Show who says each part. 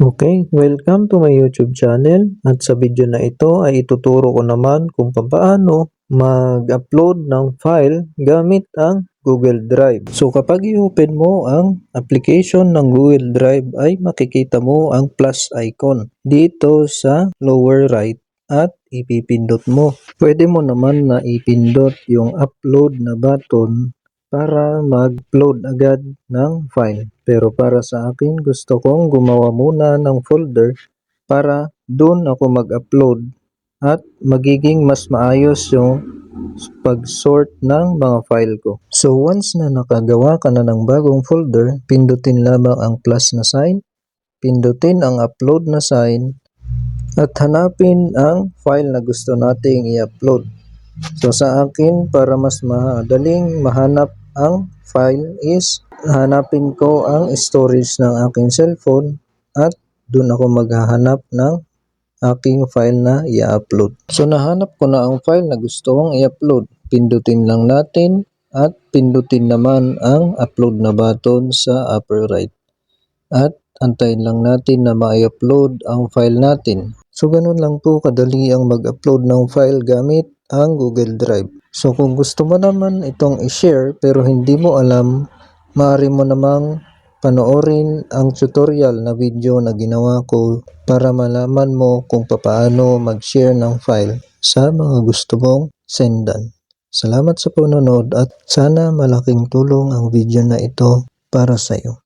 Speaker 1: Okay, welcome to my YouTube channel at sa video na ito ay ituturo ko naman kung paano mag-upload ng file gamit ang Google Drive. So kapag i-open mo ang application ng Google Drive ay makikita mo ang plus icon dito sa lower right at ipipindot mo. Pwede mo naman na ipindot yung upload na button para mag-upload agad ng file. Pero para sa akin, gusto kong gumawa muna ng folder para doon ako mag-upload at magiging mas maayos yung pag-sort ng mga file ko. So once na nakagawa ka na ng bagong folder, pindutin lamang ang plus na sign, pindutin ang upload na sign, at hanapin ang file na gusto nating i-upload. So sa akin, para mas madaling mahanap ang file is hanapin ko ang storage ng aking cellphone at doon ako maghahanap ng aking file na i-upload. So nahanap ko na ang file na gusto kong i-upload. Pindutin lang natin at pindutin naman ang upload na button sa upper right. At antayin lang natin na ma-upload ang file natin. So ganun lang po kadali ang mag-upload ng file gamit ang Google Drive. So kung gusto mo naman itong i-share pero hindi mo alam, maaari mo namang panoorin ang tutorial na video na ginawa ko para malaman mo kung paano mag-share ng file sa mga gusto mong sendan. Salamat sa panonood at sana malaking tulong ang video na ito para sa iyo.